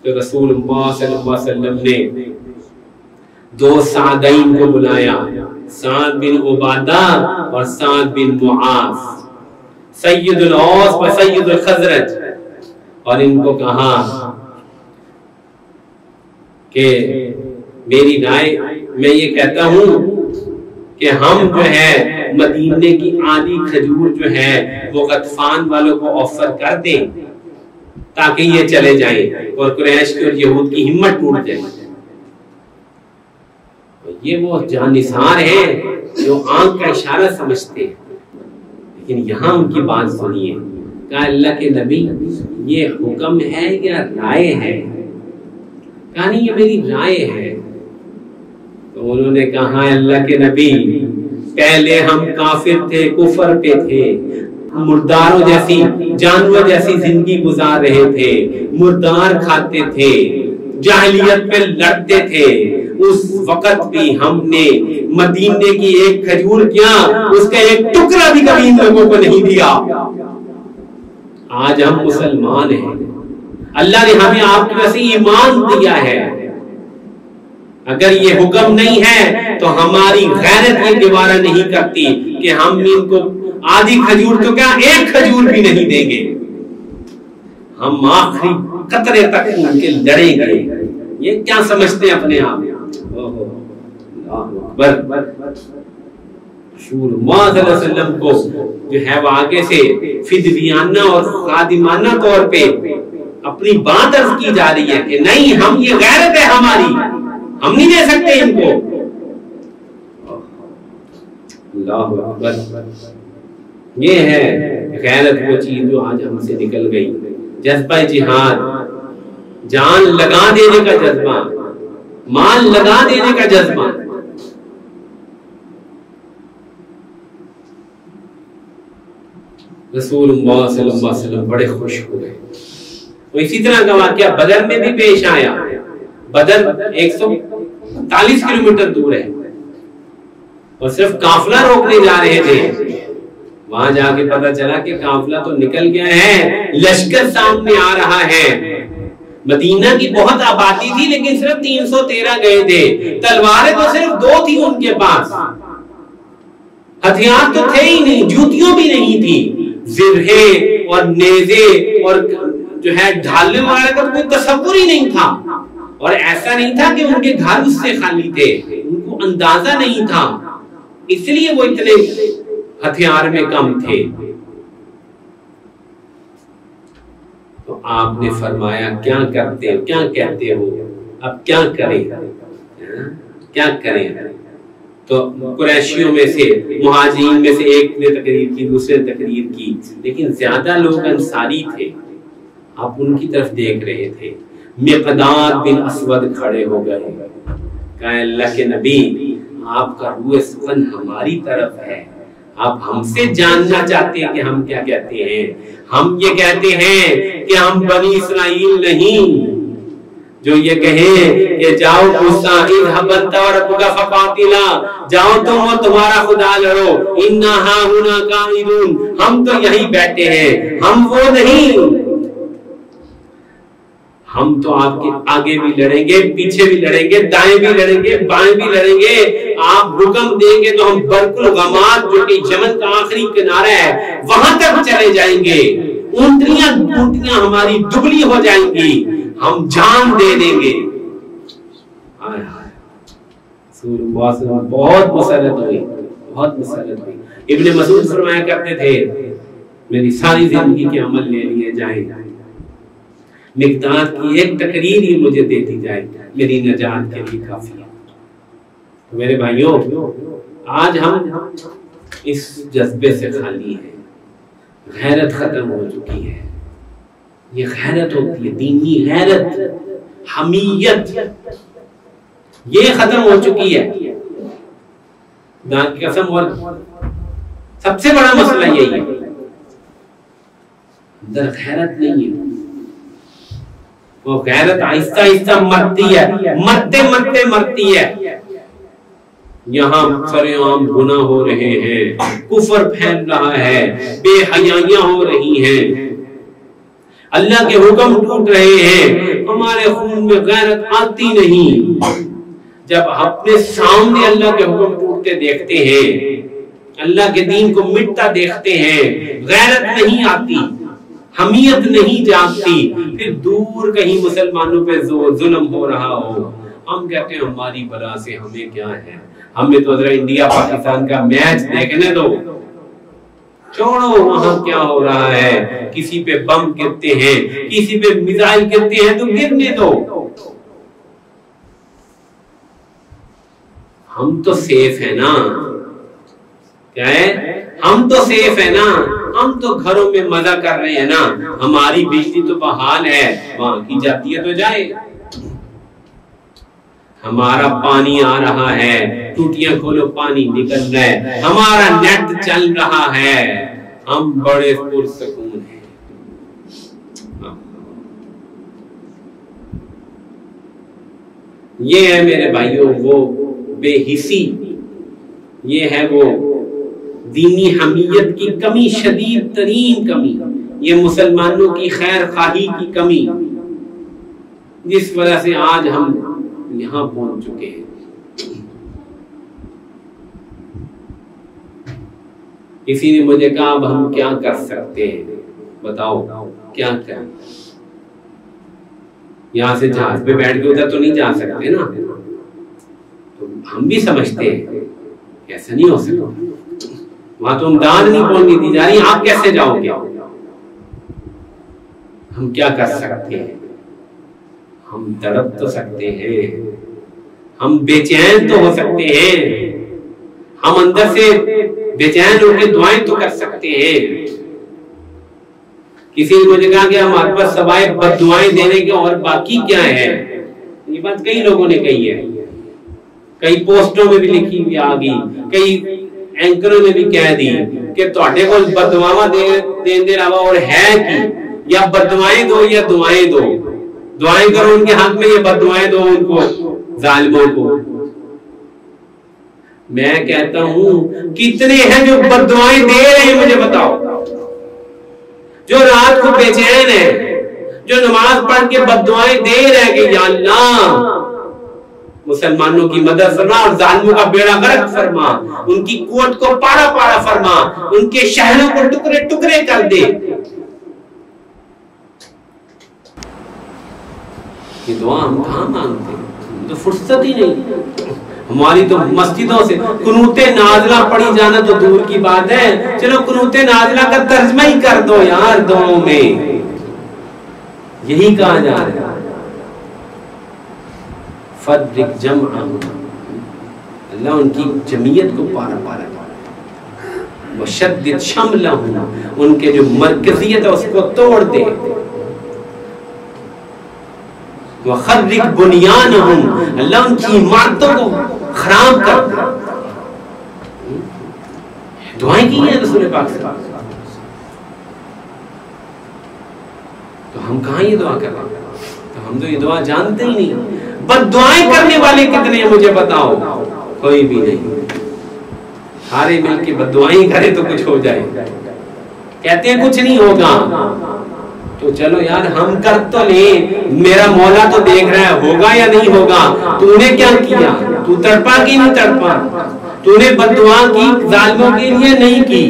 تو رسول اللہ صلی اللہ علیہ وسلم نے دو سعدین کو بلایا، سعد بن عبادہ اور سعد بن معاذ، سید الاوس و سید الخزرج، اور ان کو کہا کہ میری رائے میں یہ کہتا ہوں کہ ہم جو ہے مدینے کی آدھی کھجور جو ہے وہ غطفان والوں کو آفر کر دیں تاکہ یہ چلے جائیں اور قریش کی اور یہود کی ہمت ٹوٹ جائے۔ یہ وہ جانثار ہیں جو آنکھ کا اشارہ سمجھتے ہیں، لیکن یہاں ان کی بات سنیے، کہا اللہ کے نبی یہ حکم ہے یا رائے ہے؟ کہا نہیں یہ میری رائے ہے۔ تو انہوں نے کہا اللہ کے نبی پہلے ہم کافر تھے، کفر پہ تھے، مرداروں جیسی جانور جیسی زندگی گزار رہے تھے، مردار کھاتے تھے، جاہلیت پہ لڑتے تھے، اس وقت بھی ہم نے مدینے کی ایک کھجور کیا اس کا ایک ٹکڑا بھی کبھی ان لوگوں کو نہیں دیا۔ آج ہم مسلمان ہیں، اللہ نے ہمیں آپ کی وجہ سے ایمان دیا ہے، اگر یہ حکم نہیں ہے تو ہماری غیرت یہ گوارا نہیں کرتی کہ ہم ان کو آدھی کھجور تو کیا ایک کھجور بھی نہیں دیں گے، ہم آخری قطرے تک ان کے لڑیں گے۔ یہ کیا سمجھتے ہیں اپنے آپ؟ رسول اللہ صلی اللہ علیہ وسلم کو جو ہے وہ آگے سے فدویانہ اور خادمانہ طور پہ اپنی بات عرض کی جا رہی ہے کہ نہیں ہم یہ غیرت ہے ہماری، ہم نہیں دے سکتے ان کو۔ اللہ اکبر، یہ ہے غیرت وہ چیز جو آج ہم سے نکل گئی، جذبہ جہاد، جان لگا دینے کا جذبہ، مال لگا دینے کا جذبہ۔ رسول اللہ صلی اللہ علیہ وسلم بڑے خوش ہو گئے۔ تو اسی طرح کا واقعہ بدر میں بھی پیش آیا۔ بدر 140 کلومیٹر دور ہے اور صرف قافلہ روکنے جا رہے تھے، وہاں جا کے پتہ چلا کہ قافلہ تو نکل گیا ہے، لشکر سامنے آ رہا ہے۔ مدینہ کی بہت آبادی تھی لیکن صرف 313 گئے تھے، تلواریں تو صرف 2 تھی ان کے پاس، ہتھیار تو تھے ہی نہیں، جوتیوں بھی نہیں تھی، زرہیں اور نیزے اور جو ہے ڈھالنے والے کا کوئی تصور ہی نہیں تھا، اور ایسا نہیں تھا کہ ان کے گھر اس سے خالی تھے، ان کو اندازہ نہیں تھا، اس لیے وہ اتنے ہتھیار میں کم تھے۔ تو آپ نے فرمایا کیا کرتے ہو، کیا کہتے ہو، اب کیا کریں، کیا کریں؟ تو قریشیوں میں سے، مہاجرین میں سے ایک نے تقریر کی، دوسرے نے تقریر کی، لیکن زیادہ لوگ انصاری تھے۔ آپ ان کی طرف دیکھ رہے تھے، مقداد بن اسود کھڑے ہو گئے، کہا اللہ کے نبی آپ کا روح سخن ہماری طرف ہے، آپ ہم سے جاننا چاہتے ہیں کہ ہم کیا کہتے ہیں؟ ہم یہ کہتے ہیں کہ ہم بنی اسرائیل نہیں جو یہ کہیں کہ جاؤ موسیٰ اذهب انت وربک فقاتلا، جاؤ تم اور تمہارا خدا لڑو، انا ہاہنا قاعدون، ہم تو یہی بیٹھے ہیں، ہم وہ نہیں، ہم تو آپ کے آگے بھی لڑیں گے، پیچھے بھی لڑیں گے، دائیں بھی لڑیں گے، بائیں بھی لڑیں گے، آپ حکم دیں گے تو ہم برق الغماد جو کہ یمن کا آخری کنارہ ہے وہاں تک چلے جائیں گے، اونٹیاں ہماری دبلی ہو جائیں گی، ہم جان دے دیں گے۔ بہت مسرت ہوئی، بہت مسرت ہوئی۔ ابن مسعود فرمایا کرتے تھے میری ساری زندگی کے عمل لے لیے جائیں، مقداد کی ایک تقریر ہی مجھے دے دی جائے، میری نجات کے لیے کافی ہے۔ میرے بھائیوں، آج ہم اس جذبے سے خالی ہیں، غیرت ختم ہو چکی ہے۔ یہ غیرت ہوتی ہے، دینی غیرت، حمیت، یہ ختم ہو چکی ہے۔ خدا کی قسم، اور سب سے بڑا مسئلہ یہی ہے، اندر غیرت نہیں ہے۔ وہ غیرت آہستہ آہستہ مرتی ہے، مرتے مرتے مرتی ہے۔ یہاں سر عام گناہ ہو رہے ہیں، کفر پھیل رہا ہے، بے حیائیاں ہو رہی ہیں، اللہ کے حکم ٹوٹ رہے ہیں، ہمارے خون میں غیرت آتی نہیں۔ جب اپنے سامنے اللہ کے حکم ٹوٹتے دیکھتے ہیں، اللہ کے دین کو مٹتا دیکھتے ہیں، غیرت نہیں آتی، حمیت نہیں جاگتی، پھر دور کہیں مسلمانوں پہ ظلم ہو رہا ہو، ہم کہتے ہیں ہماری بلا سے ہمیں کیا ہے، ہمیں تو ذرا انڈیا پاکستان کا میچ دیکھنے دو، چھوڑو وہاں کیا ہو رہا ہے، کسی پہ بم گرتے ہیں، کسی پہ میزائل گرتے ہیں تو گرنے دو، ہم تو سیف ہے نا، کیا ہے، ہم تو سیف ہے نا، ہم تو گھروں میں مزہ کر رہے ہیں نا، ہماری بجلی تو بحال ہے، وہاں کی جاتی ہے تو جائے، ہمارا پانی آ رہا ہے، ٹوٹیاں کھولو پانی نکل رہا ہے، ہمارا نیٹ چل رہا ہے، ہم بڑے پرسکون ہیں۔ یہ ہے میرے بھائیوں وہ بے حسی، یہ ہے وہ دینی حمیت کی کمی، شدید ترین کمی، یہ مسلمانوں کی خیر خواہی کی کمی، جس وجہ سے آج ہم یہاں پہنچ چکے ہیں۔ کسی نے مجھے کہا اب ہم کیا کر سکتے ہیں، بتاؤ کیا کریں؟ یہاں سے جہاز پہ بیٹھ کے ادھر تو نہیں جا سکتے نا، تو ہم بھی سمجھتے ہیں ایسا نہیں ہو سکتا، وہاں تو امداد نہیں پہنچنے دی جا رہی، آپ کیسے جاؤ گے؟ ہم کیا کر سکتے ہیں؟ ہم تڑپ تو سکتے ہیں، ہم بے چین تو ہو سکتے ہیں، ہم اندر سے بے چین ہو کے دعائیں تو کر سکتے ہیں۔ کسی نے مجھے کہا کہ ہمارے پاس سوائے بد دعائیں دینے کے اور باقی کیا ہے؟ یہ بات کئی لوگوں نے کہی ہے، کئی پوسٹوں میں بھی لکھی ہوئی آ گئی، کئی اینکروں نے بھی کہہ دی کہ تواڈے کول بد دعاواں دین دے علاوہ اور ہے کی، یا بد دعائیں دو یا دعائیں دو، دعائیں کرو ان کے حق میں، یہ بد دعائیں دو ان کو، ظالموں کو۔ میں کہتا ہوں کتنے ہیں جو بد دعائیں دے رہے ہیں، مجھے بتاؤ، جو رات کو بے چین ہے، جو نماز پڑھ کے بد دعائیں دے رہے ہیں کہ یا اللہ مسلمانوں کی مدد فرما اور ظالموں کا بیڑا غرق فرما، ان کی قوت کو پارا پارا فرما، ان کے شہروں کو ٹکڑے ٹکڑے کر دے۔ یہ دعا ہم کہاں مانگتے ہیں؟ تو فرصت ہی نہیں، ہماری تو مسجدوں سے قنوت نازلہ پڑھی جانا تو دور کی بات ہے، چلو قنوت نازلہ کا ترجمہ ہی کر دو یار، دعاؤں میں یہی کہا جا رہا ہے، فَدْرِكْ جَمْعَهُمْ، اللہ ان کی جمعیت کو پارا پارا کرے، وَشَدِّدْ شَمْلَهُمْ، ان کے جو مرکزیت ہے اس کو توڑ دے، وَخَرِّقْ بُنْيَانَهُمْ، اللہ ان کی عمارتوں کو خراب کر دے۔ دعائیں کی ہیں رسول پاک سے، تو ہم کہاں یہ دعا کر رہے ہیں؟ تو ہم تو یہ دعا جانتے ہی نہیں۔ بد دعائیں کرنے والے کتنے ہیں مجھے بتاؤ؟ کوئی بھی نہیں۔ سارے مل کے بد دعائیں کرے تو کچھ ہو جائے، کہتے ہیں کچھ نہیں ہوگا، تو چلو یار ہم کر تو لیں، میرا مولا تو دیکھ رہا ہے ہوگا یا نہیں ہوگا۔ تو نے کیا کیا؟ تو تڑپا کی نہیں تڑپا؟ تو نے بد دعا کی ظالموں کے لیے نہیں کی؟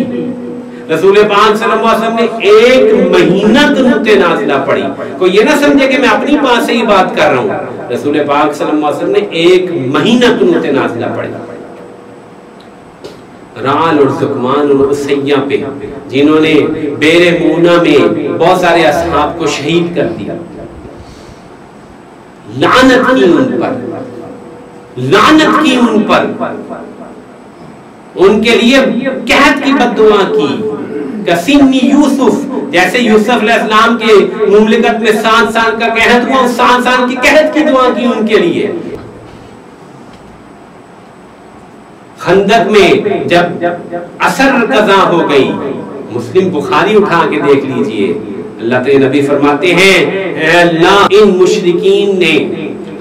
رسول پاک صلی اللہ علیہ وسلم نے ایک مہینہ قنوت نازلہ پڑھی، کوئی یہ نہ سمجھے کہ میں اپنی بات سے ہی بات کر رہا ہوں، رسول پاک صلی اللہ علیہ وسلم نے ایک مہینہ قنوت نازلہ پڑھی، رعل اور زکمان اور اسیہ پہ، جنہوں نے بیر مونا میں بہت سارے اصحاب کو شہید کر دیا، لعنت کی ان پر، لعنت کی ان پر، ان کے لیے قحط کی بد دعا کی، کسنی یوسف، جیسے یوسف علیہ السلام کے مملکت میں 7 سال کا قحط ہوا، 7 سال کی قحط کی دعا کی ان کے لیے۔ خندق میں جب عصر قضا ہو گئی، مسلم بخاری اٹھا کے دیکھ لیجئے، اللہ کے نبی فرماتے ہیں اے اللہ ان مشرکین نے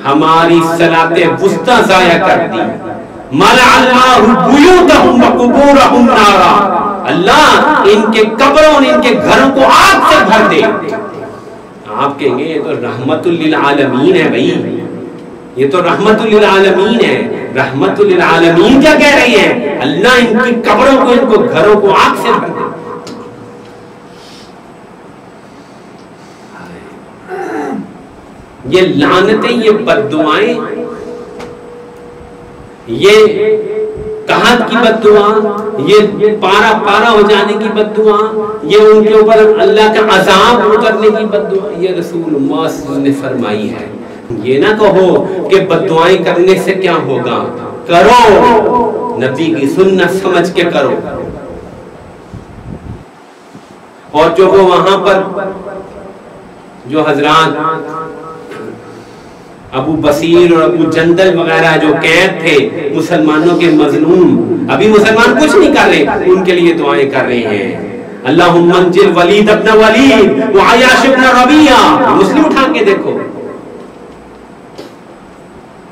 ہماری صلاۃ وسطی ضائع کر دی، ملع اللہ بیوتہم وقبورہم نارا، اللہ ان کے قبروں ان کے گھروں کو آگ سے بھر دے۔ آپ کہیں گے یہ تو رحمت للعالمین ہے بھائی، یہ تو رحمت للعالمین ہے، رحمت للعالمین کیا کہہ رہی ہے؟ اللہ ان کی قبروں کو ان کو گھروں کو آگ سے بھر دے۔ یہ لعنتیں، یہ بددعائیں، یہ قحط کی بددعا، یہ پارا پارا ہو جانے کی بددعا، یہ ان کے اوپر اللہ کا عذاب اترنے کی بددعا، یہ رسول اللہ صلی اللہ علیہ وسلم نے فرمائی ہے۔ یہ نہ کہو کہ بددعائیں کرنے سے کیا ہوگا، کرو، نبی کی سنت سمجھ کے کرو۔ اور جو وہ وہاں پر جو حضرات ابو بصیر اور ابو جندل وغیرہ جو قید تھے مسلمانوں کے مظلوم، ابھی مسلمان کچھ نہیں کر رہے، ان کے لیے دعائیں کر رہے ہیں، اللہم انجل ولید ابن ولید وعیاش ابن ربیعہ، مسلم اٹھا کے دیکھو،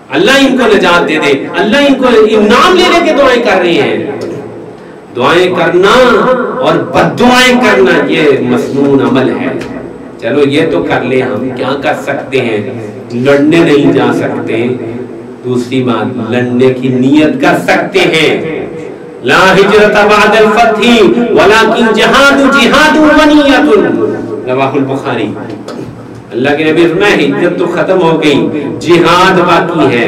اللہ ان کو نجات دے دے، اللہ ان کو انعام لے لے کے دعائیں کر رہے ہیں۔ دعائیں کرنا اور بددعائیں کرنا یہ مسنون عمل ہے۔ چلو یہ تو کر لیں، ہم کیا کر سکتے ہیں، لڑنے نہیں جا سکتے، دوسری بات لڑنے کی نیت کر سکتے ہیں۔ لا ہجرت بعد الفتح ولکن جہاد جہاد ونیت، رواہ البخاری۔ اللہ کے نبی فرمائے ہجرت تو ختم ہو گئی، جہاد باقی ہے،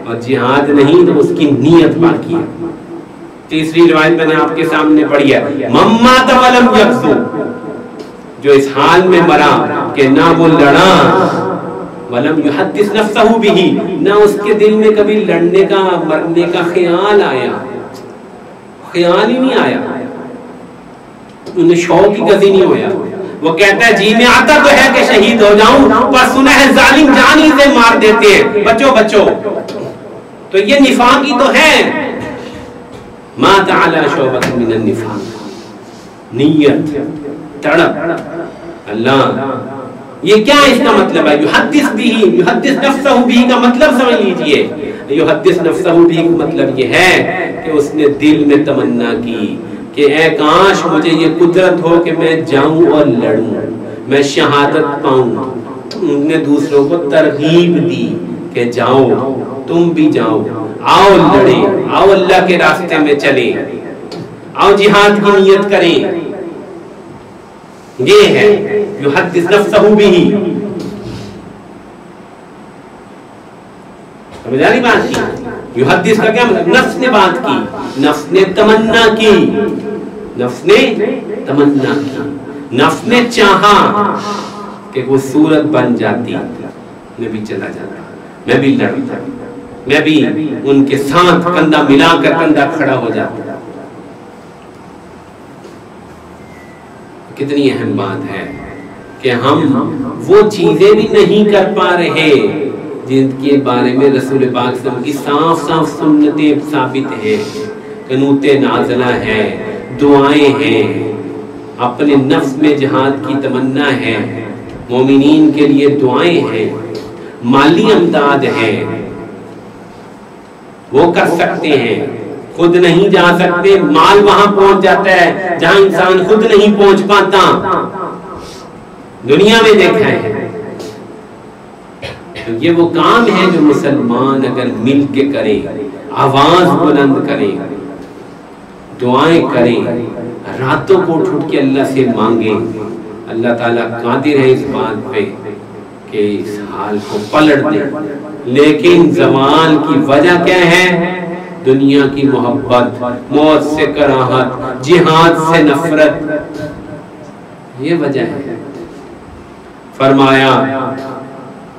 اور جہاد نہیں تو اس کی نیت باقی ہے۔ تیسری روایت میں نے آپ کے سامنے پڑھی ہے، من مات ولم یغزو، جو اس حال میں مرا کہ نہ وہ لڑا، ولم یحدث نفسہ بہ، نہ اس کے دل میں کبھی لڑنے کا مرنے کا خیال آیا، خیال ہی نہیں آیا، انہیں شوق ہی کبھی نہیں ہویا۔ وہ کہتا ہے جی میں آتا تو ہے کہ شہید ہو جاؤں، پر سنا ہے ظالم جانی سے مار دیتے ہیں، بچو بچو، تو یہ نفاق ہی تو ہے۔ مات علی شعبۃ من النفاق، نیت، تڑپ، اللہ یہ کیا اس کا مطلب ہے؟ یحدث بھی، یحدث نفسہ بھی کا مطلب سمجھ لیجئے، یحدث نفسہ بھی کا مطلب یہ ہے کہ اس نے دل میں تمنا کی کہ اے کاش مجھے یہ قدرت ہو کہ میں جاؤں اور لڑوں، میں شہادت پاؤں۔ ان نے دوسروں کو ترغیب دی کہ جاؤ، تم بھی جاؤ، آؤ لڑیں، آؤ اللہ کے راستے میں چلیں، آؤ جہاد کی نیت کریں۔ یہ ہے یحدث نفسہ بھی، سمجھ آ رہی بات کی؟ یحدث کا کیا مطلب؟ نفس نے بات کی، نفس نے تمنا کی، نفس نے تمنا کی، نفس نے چاہا کہ وہ صورت بن جاتی، میں بھی چلا جاتا، میں بھی لڑتا، میں بھی ان کے ساتھ کندھا ملا کر کندھا کھڑا ہو جاتا۔ کتنی اہم بات ہے کہ ہم وہ چیزیں بھی نہیں کر پا رہے جن کے بارے میں رسول پاک صلی اللہ علیہ وسلم کی صاف صاف سنتیں ثابت ہیں، قنوت نازلہ ہے، دعائیں ہیں، اپنے نفس میں جہاد کی تمنا ہے، مومنین کے لیے دعائیں ہیں، مالی امداد ہے، وہ کر سکتے ہیں۔ خود نہیں جا سکتے، مال وہاں پہنچ جاتا ہے جہاں انسان خود نہیں پہنچ پاتا، دنیا میں دیکھا ہے۔ تو یہ وہ کام ہے جو مسلمان اگر مل کے کرے، آواز بلند کرے، دعائیں کریں، راتوں کو اٹھ کے اللہ سے مانگیں، اللہ تعالیٰ قادر ہے اس بات پہ کہ اس حال کو پلٹ دے۔ لیکن زوال کی وجہ کیا ہے؟ دنیا کی محبت، موت سے کراہت، جہاد سے نفرت، یہ وجہ ہے۔ فرمایا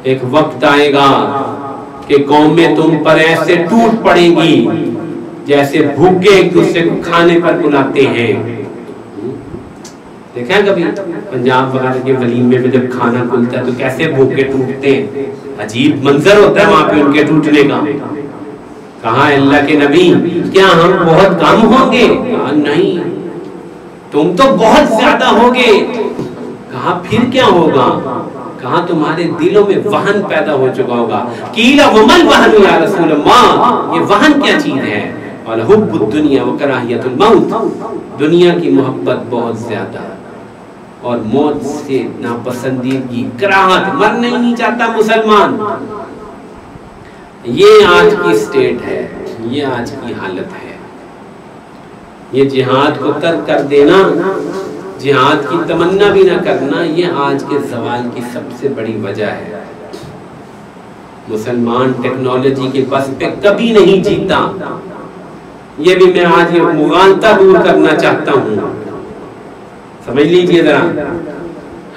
ایک وقت آئے گا کہ قومیں تم پر ایسے ٹوٹ پڑیں گی جیسے بھوکے ایک دوسرے کو کھانے پر بلاتے ہیں۔ دیکھیں کبھی پنجاب وغیرہ کے ولیمے میں جب کھانا کھلتا ہے تو کیسے بھوکے ٹوٹتے ہیں، عجیب منظر ہوتا ہے وہاں پہ ان کے ٹوٹنے کا۔ کہا اللہ کے نبی کیا ہم بہت کم ہوں گے؟ کہا نہیں، تم تو بہت زیادہ ہوگے۔ کہا پھر کیا ہوگا؟ کہا تمہارے دلوں میں وہن پیدا ہو چکا ہوگا. قیل ومل وہن یا رسول اللہ، یہ وہن کیا چیز ہے؟ قال حب الدنیا وکراہیت الموت، دنیا کی محبت بہت زیادہ اور موت سے ناپسندیدگی، کراہت، مرنا ہی نہیں چاہتا مسلمان. یہ آج کی سٹیٹ ہے، یہ آج کی حالت ہے. یہ جہاد کو ترک کر دینا، جہاد کی تمنا بھی نہ کرنا، یہ آج کے زوال کی سب سے بڑی وجہ ہے. مسلمان ٹیکنالوجی کے بس پہ کبھی نہیں جیتا. یہ بھی میں آج یہ مغالطہ دور کرنا چاہتا ہوں. سمجھ لیجئے ذرا،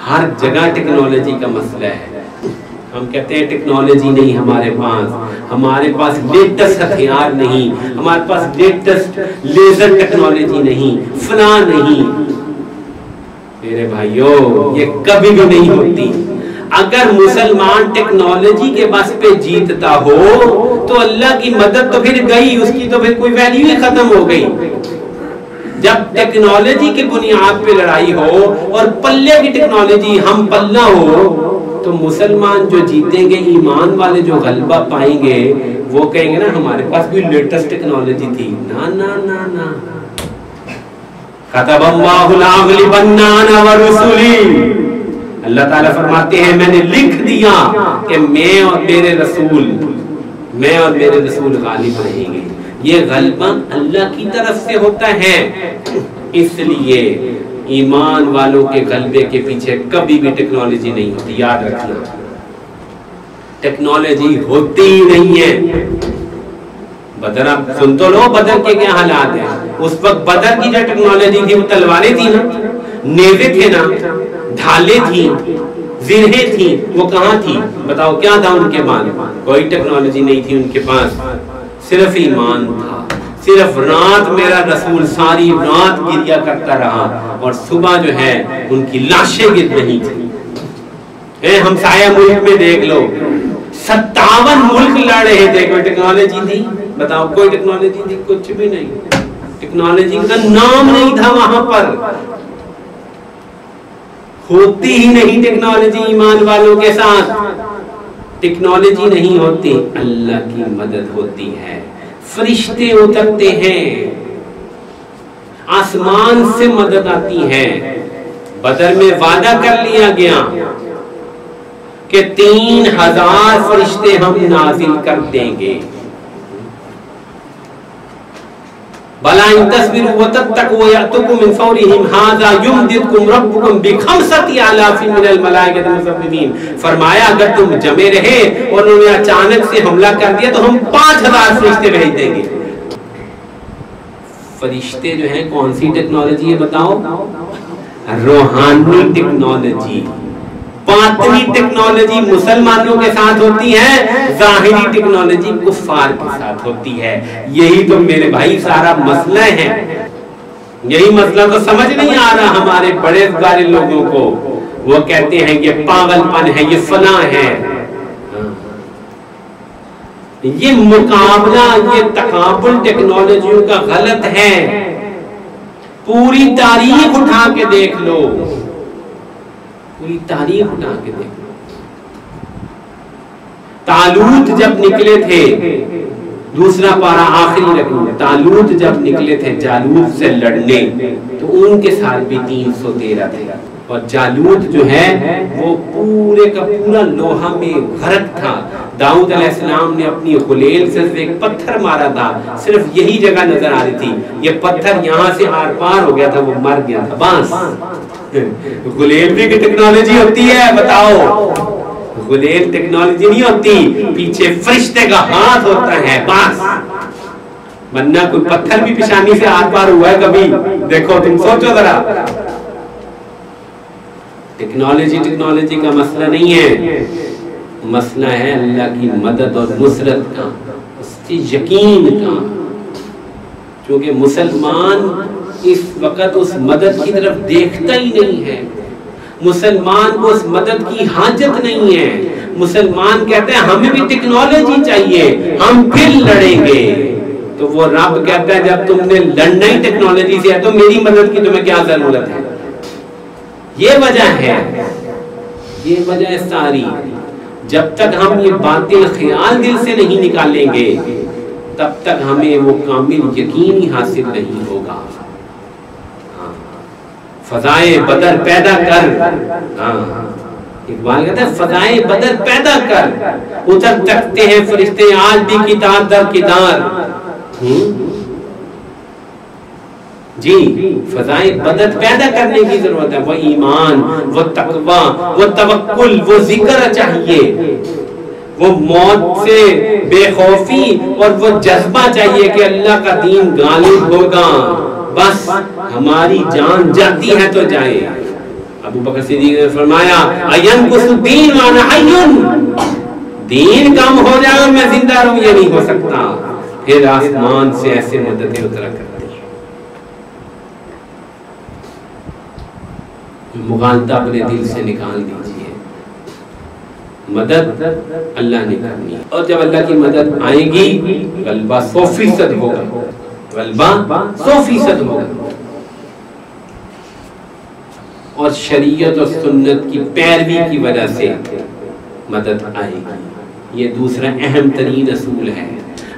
ہر جگہ ٹیکنالوجی کا مسئلہ ہے. ہم کہتے ہیں ٹیکنالوجی نہیں ہمارے پاس لیٹسٹ ہتھیار نہیں، ہمارے پاس لیٹسٹ لیزر ٹیکنالوجی نہیں، فلاں نہیں. میرے بھائیوں، یہ کبھی بھی نہیں ہوتی. اگر مسلمان ٹیکنالوجی کے بس پہ جیتتا ہو تو اللہ کی مدد تو پھر گئی، اس کی تو پھر کوئی ویلیو ہی ختم ہو گئی. جب ٹیکنالوجی کی بنیاد پہ لڑائی ہو اور پلے کی ٹیکنالوجی ہم پلہ ہو تو مسلمان جو جیتیں گے، ایمان والے جو غلبہ پائیں گے، وہ کہیں گے نا ہمارے پاس بھی لیٹسٹ ٹیکنالوجی تھی. نا نا نا نا، کتب اللہ لأغلبن انا ورسلی، اللہ تعالیٰ فرماتے ہیں میں نے لکھ دیا کہ میں اور میرے رسول غالب رہیں گے. یہ غلبہ اللہ کی طرف سے ہوتا ہے. اس لیے ایمان والوں کے غلبے کے پیچھے کبھی بھی ٹیکنالوجی نہیں ہوتی. یاد رکھنا، ٹیکنالوجی ہوتی ہی نہیں ہے. بدر، آپ سن تو لو بدر کے کیا حالات ہیں. اس وقت بدر کی جو ٹیکنالوجی تھی وہ تلواریں تھی نا، نیزے تھے نا، ڈھالیں تھی، زرہیں تھی. وہ کہاں تھی؟ بتاؤ کیا تھا ان کے پاس؟ کوئی ٹیکنالوجی نہیں تھی ان کے پاس، صرف ایمان تھا. صرف رات میرا رسول ساری رات گریا کرتا رہا اور صبح جو ہے ان کی لاشیں گر رہی تھی. ہمسایہ ملک میں دیکھ لو، 57 ملک لڑ رہے تھے. کوئی ٹیکنالوجی تھی؟ بتاؤ کوئی ٹیکنالوجی تھی؟ کچھ بھی نہیں. ٹیکنالوجی کا نام نہیں تھا وہاں پر. ہوتی ہی نہیں ٹیکنالوجی ایمان والوں کے ساتھ. ٹیکنالوجی نہیں ہوتی، اللہ کی مدد ہوتی ہے. فرشتے اترتے ہیں، آسمان سے مدد آتی ہے. بدر میں وعدہ کر لیا گیا کہ 3000 فرشتے ہم نازل کر دیں گے. بلا ان تصبروا وتتقوا ويأتوكم من فورهم هذا يمددكم ربكم بخمسة آلاف من الملائكة مسومين. فرمایا اگر تم جمے رہے اور انہوں نے اچانک سے حملہ کر دیا تو ہم 5000 فرشتے بھیج دیں گے. فرشتے جو ہیں کون سی ٹیکنالوجی ہے بتاؤ؟ روحانی ٹیکنالوجی. باطنی ٹیکنالوجی مسلمانوں کے ساتھ ہوتی ہے، ظاہری ٹیکنالوجی کفار کے ساتھ ہوتی ہے. یہی تو میرے بھائی سارا مسئلہ ہے. یہی مسئلہ تو سمجھ نہیں آ رہا ہمارے بڑے بڑے لوگوں کو. وہ کہتے ہیں یہ پاگل پن ہے، یہ فلاں ہے. یہ مقابلہ، یہ تقابل ٹیکنالوجیوں کا غلط ہے. پوری تاریخ اٹھا کے دیکھ لو، پوری تاریخ اٹھا کے دیکھو. طالوت جب نکلے تھے، دوسرا پارہ آخری رقم، طالوت جب نکلے تھے جالوت سے لڑنے تو ان کے ساتھ بھی 313 تھے. اور جالوت جو ہے وہ پورے کا پورا لوہا میں غرق تھا. داؤد علیہ السلام نے اپنی خلیل سے ایک پتھر مارا تھا، صرف یہی جگہ نظر آ رہی تھی. یہ پتھر یہاں سے آر پار ہو گیا تھا، وہ مر گیا تھا. بس غلیل بھی کی ٹیکنالوجی ہوتی ہے. بتاؤ، غلیل ٹیکنالوجی نہیں ہوتی، پیچھے فرشتے کا ہاتھ ہوتا ہے. بس ورنہ کوئی پتھر بھی پیشانی سے آر پار ہوا ہے کبھی؟ دیکھو، تم سوچو ذرا. ٹیکنالوجی کا مسئلہ نہیں ہے، مسئلہ ہے اللہ کی مدد اور نصرت کا، اس کی یقین کا. کیونکہ مسلمان اس وقت اس مدد کی طرف دیکھتا ہی نہیں ہے. مسلمان کو اس مدد کی حاجت نہیں ہے. مسلمان کہتے ہیں ہمیں بھی ٹیکنالوجی چاہیے، ہم پھر لڑیں گے. تو وہ رب کہتا ہے جب تم نے لڑنا ہی ٹیکنالوجی سے ہے تو میری مدد کی تمہیں کیا ضرورت ہے؟ یہ وجہ ہے، یہ وجہ ساری. جب تک ہم یہ باطل خیال دل سے نہیں نکالیں گے تب تک ہمیں وہ کامل یقین ہی حاصل نہیں ہوگا. فضائے بدر پیدا کر، اقبال کہتا ہے فضائے بدر پیدا کر، اتر تکتے ہیں فرشتے آج بھی کتار در کتار. جی فضائے بدر پیدا کرنے کی ضرورت ہے. وہ ایمان، وہ تقوی، وہ توکل، وہ ذکر چاہیے، وہ موت سے بے خوفی اور وہ جذبہ چاہیے کہ اللہ کا دین غالب ہوگا. بس ہماری جان جاتی ہے تو جائے. ابو بکر صدیق نے فرمایا اَيَنْقُصُ الدِّينُ وَأَنَا حَيٌّ، دین کم ہو جائے میں زندہ رہوں یہ نہیں ہو سکتا. پھر آسمان سے ایسے مددیں اترا کرتی ہیں. مغالطہ اپنے دل سے نکال دیجئے. مدد اللہ نے کرنی ہے، اور جب اللہ کی مدد آئے گی غلبہ 100% ہوگا، غلبہ 100% ہوگا. اور شریعت اور سنت کی پیروی کی وجہ سے مدد آئے گی. یہ دوسرا اہم ترین اصول ہے.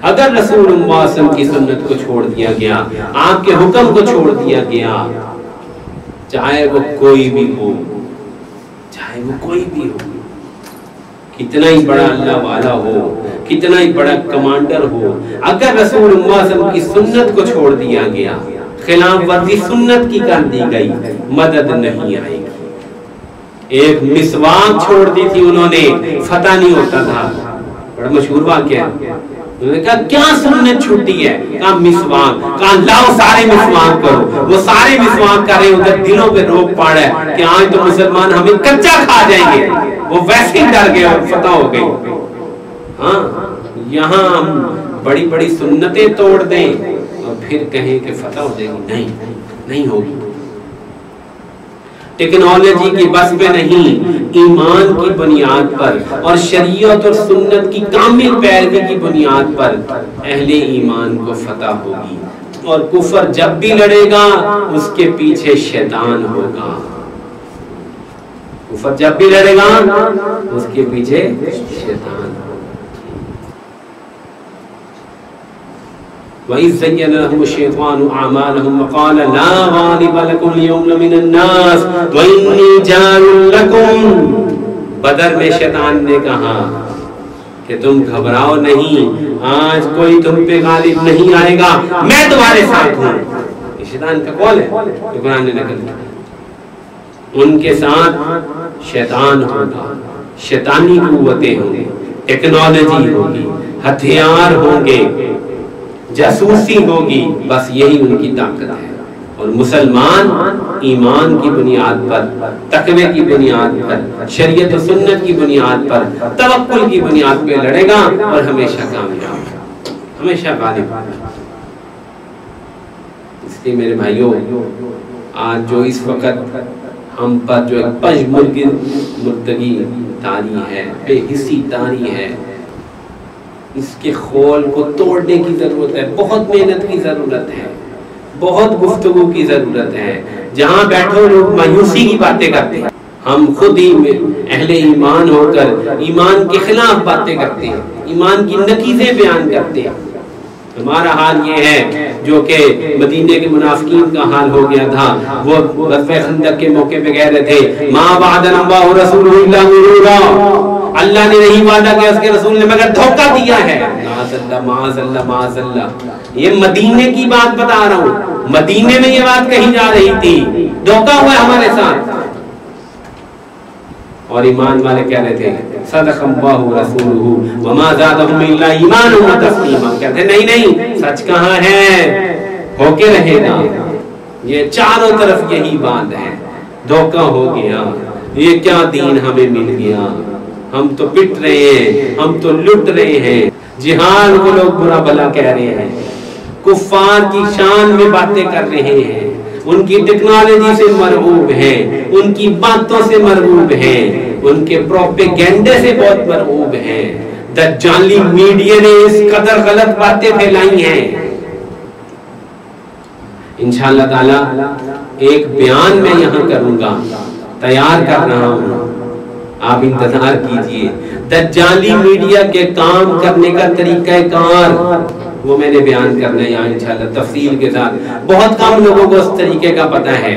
اگر رسول اللہ صلی اللہ علیہ وسلم کی سنت کو چھوڑ دیا گیا، آپ کے حکم کو چھوڑ دیا گیا، چاہے وہ کوئی بھی ہو، چاہے وہ کوئی بھی ہو، کتنا ہی بڑا اللہ والا ہو، کتنا ہی بڑا کمانڈر ہو، اگر رسول اللہ صلی اللہ علیہ وسلم کی سنت کو چھوڑ دیا گیا، خلاف ورزی سنت کی کر دی گئی، مدد نہیں آئے گی. ایک مسواک چھوڑ دی تھی انہوں نے، فتح نہیں ہوتا تھا. بڑا مشہور واقعہ ہے. انہوں نے کہا کیا سنت چھوٹی ہے؟ کہا مسواک. کہا لاؤ سارے مسواک کرو. وہ سارے مسواک کر رہے ہیں، ادھر دلوں پہ روک پڑا ہے کہ آج تو مسلمان ہمیں کچا کھا جائیں گے. وہ ویسے ہی ڈر گئے اور فتح ہو گئی. ہاں یہاں ہم بڑی بڑی سنتیں توڑ دیں اور پھر کہیں کہ فتح ہو جائے گی، نہیں ہوگی. ٹیکنالوجی کی بس پہ نہیں، ایمان کی بنیاد پر اور شریعت اور سنت کی کامل پیروی کی بنیاد پر اہل ایمان کو فتح ہوگی. اور کفر جب بھی لڑے گا اس کے پیچھے شیطان ہوگا. کفر جب بھی لڑے گا اس کے پیچھے شیطان ہوگا. وَإِذْ زَيَّنَ لَهُمُ الشَّيْطَانُ أَعْمَالَهُمْ وَقَالَ لَا غَالِبَ لَكُمْ الْيَوْمَ مِنَ النَّاسِ وَإِنِّي جَارٌ لَكُمْ. بدر میں شیطان نے کہا کہ تم گھبراؤ نہیں، آج کوئی تم پہ غالب نہیں آئے گا، میں تمہارے ساتھ ہوں. یہ شیطان کا قول ہے جو قرآن نے نقل کیا. ان کے ساتھ شیطان ہوگا، شیطانی قوتیں ہوں گی، ٹیکنالوجی ہوگی، ہتھیار ہوں گے، جاسوسی ہوگی. بس یہی ان کی طاقت ہے. اور مسلمان ایمان کی بنیاد پر، تقوی کی بنیاد پر، شریعت و سنت کی بنیاد پر، توکل کی بنیاد پہ لڑے گا اور ہمیشہ کامیاب، ہمیشہ غالب. اس لیے میرے بھائیوں، آج جو اس وقت ہم پر جو ایک پج مردگی تاری ہے، بے حسی تاری ہے، اس کے خول کو توڑنے کی ضرورت ہے. بہت محنت کی ضرورت ہے، بہت گفتگو کی ضرورت ہے. جہاں بیٹھو لوگ مایوسی کی باتیں کرتے ہیں، ہم خود ہی اہل ایمان ہو کر ایمان کے خلاف باتیں کرتے ہیں، ایمان کی نقیضیں بیان کرتے ہیں. ہمارا حال یہ ہے جو کہ مدینے کے منافقین کا حال ہو گیا تھا. وہ غزوہ خندق کے موقع پہ کہہ رہے تھے ما وعدنا اللہ ورسولہ الا غرورا، اللہ نے نہیں وعدہ کیا، اس کے رسول نے مگر دھوکہ دیا ہے. معاذ اللہ معاذ اللہ معاذ اللہ. یہ مدینے کی بات بتا رہا ہوں، مدینے میں یہ بات کہی جا رہی تھی، دھوکہ ہوا ہمارے ساتھ. اور ایمان والے کہہ رہے تھے صدق اللہ ورسولہ وما زادہم الا ایمانا وتسلیما. کہتے ہیں نہیں سچ کہاں ہے، ہو کے رہے گا. یہ چاروں طرف یہی بات ہے، دھوکہ ہو گیا، یہ کیا دین ہمیں مل گیا، ہم تو پٹ رہے ہیں، ہم تو لٹ رہے ہیں. جہاد کو لوگ برا بھلا کہہ رہے ہیں، کفار کی شان میں باتیں کر رہے ہیں، ان کی ٹیکنالوجی سے مرعوب ہیں، ان کی باتوں سے مرعوب ہیں، ان کے پروپیگنڈے سے بہت مرعوب ہیں. دجالی میڈیا نے اس قدر غلط باتیں پھیلائی ہیں. انشاءاللہ تعالی ایک بیان میں یہاں کروں گا تیار کر رہا ہوں، آپ انتظار کیجئے۔ دجالی میڈیا کے کام کرنے کا طریقہ کار وہ میں نے بیان کرنا ہے یہاں انشاءاللہ تفصیل کے ساتھ۔ بہت کم لوگوں کو اس طریقے کا پتہ ہے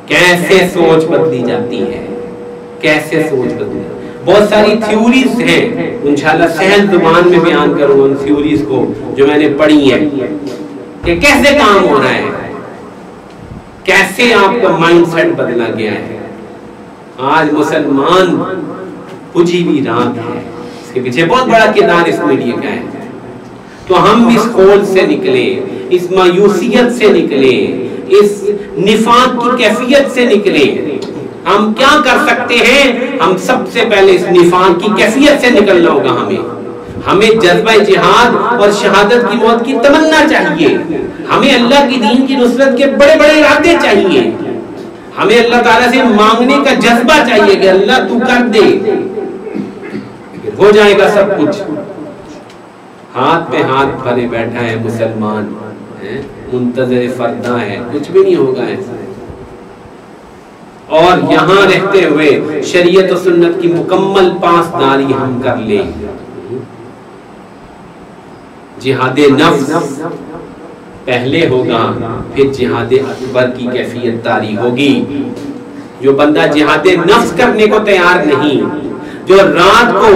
کیسے سوچ بدلی جاتی ہے، کیسے سوچ بدلی۔ بہت ساری تھیوریز ہیں، انشاءاللہ سہل زبان میں بیان کروں ان تھیوریز کو جو میں نے پڑھی ہیں کہ کیسے کام ہو رہا ہے، کیسے آپ کا مائنڈ سیٹ بدلا گیا ہے۔ آج مسلمان پجی بھی رات ہے، اس کے پیچھے بہت بڑا کردار اس میڈیا کا ہے۔ تو ہم اس خول سے نکلے، اس مایوسیت سے نکلے، اس نفاق کی کیفیت سے نکلے۔ ہم کیا کر سکتے ہیں؟ ہم سب سے پہلے اس نفاق کی کیفیت سے نکلنا ہوگا۔ ہمیں جذبہ جہاد اور شہادت کی موت کی تمنا چاہیے، ہمیں اللہ کی دین کی نصرت کے بڑے بڑے ارادے چاہیے، ہمیں اللہ تعالیٰ سے مانگنے کا جذبہ چاہیے کہ اللہ تو کر دے، ہو جائے گا سب کچھ۔ ہاتھ پہ ہاتھ بھرے بیٹھا ہے مسلمان، منتظر فردا ہے، کچھ بھی نہیں ہوگا ایسا۔ اور یہاں رہتے ہوئے شریعت و سنت کی مکمل پاسداری ہم کر لیں۔ جہاد نفس پہلے ہوگا، پھر جہاد اکبر کی کیفیت طاری ہوگی۔ جو بندہ جہاد نفس کرنے کو تیار نہیں، جو رات کو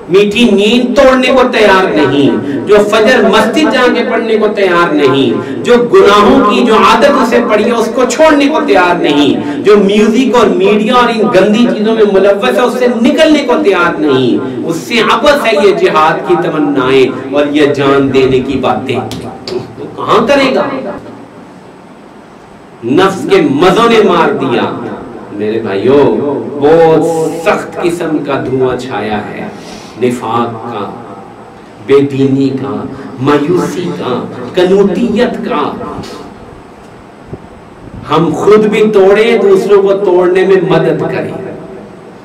میٹھی نیند توڑنے کو تیار نہیں، جو فجر مسجد جا کے پڑھنے کو تیار نہیں، جو گناہوں کی جو عادت اسے پڑی ہے اس کو چھوڑنے کو تیار نہیں، جو میوزک اور میڈیا اور ان گندی چیزوں میں ملوث ہے اس سے نکلنے کو تیار نہیں، اس سے عبث ہے یہ جہاد کی تمنائیں اور یہ جان دینے کی باتیں، تو کہاں کرے گا؟ نفس کے مزوں نے مار دیا۔ میرے بھائیوں، بہت سخت قسم کا دھواں چھایا ہے، نفاق کا، بے دینی کا، مایوسی کا، کنوٹیت کا۔ ہم خود بھی توڑیں، دوسروں کو توڑنے میں مدد کریں۔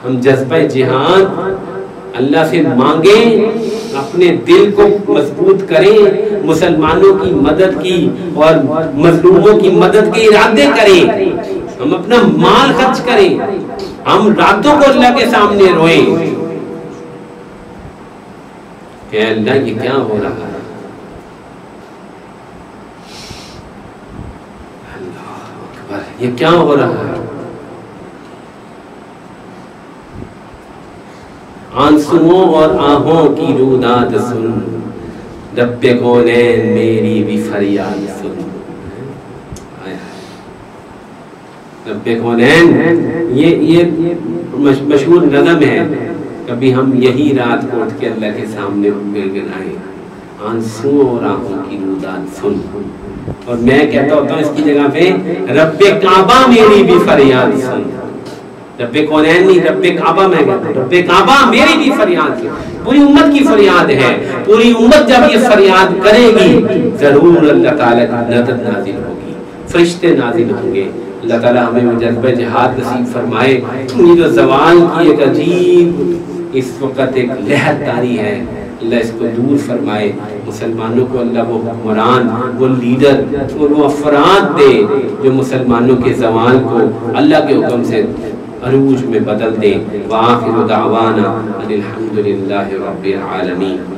ہم جذبہ جہاد اللہ سے مانگیں، اپنے دل کو مضبوط کریں، مسلمانوں کی مدد کی اور مظلوموں کی مدد کے ارادے کریں، ہم اپنا مال خرچ کریں، ہم راتوں کو اللہ کے سامنے روئیں کہ اللہ یہ کیا ہو رہا ہے، اللہ اکبر، یہ کیا ہو رہا ہے۔ آنسوؤں اور آہوں کی روداد سن، رب کونین میری بھی فریاد سن۔ رب کونین یہ مشہور نظم ہے، کبھی ہم یہی رات کو اٹھ کے اللہ کے سامنے گڑگڑائیں، آنسوؤں اور آہوں کی روداد سن۔ اور میں کہتا ہوتا ہوں اس کی جگہ پہ رب کعبہ میری بھی فریاد سن۔ رب کونین نہیں، رب کعبہ میں کہتا ہوں، رب کعبہ میری بھی فریاد سن۔ پوری امت کی فریاد ہے، پوری امت جب یہ فریاد کرے گی ضرور اللہ تعالیٰ کی مدد نازل ہوگی، فرشتے نازل ہوں گے۔ اللہ تعالیٰ ہمیں وہ جذبہ جہاد نصیب فرمائے۔ یہ جو زوال کی ایک عجیب اس وقت ایک لہر طاری ہے، اللہ اس کو دور فرمائے۔ مسلمانوں کو اللہ وہ حکمران، وہ لیڈر اور وہ افراد دے جو مسلمانوں کے زوال کو اللہ کے حکم سے عروج میں بدل دیں۔ وآخر دعوانا ان الحمد للہ رب العالمین۔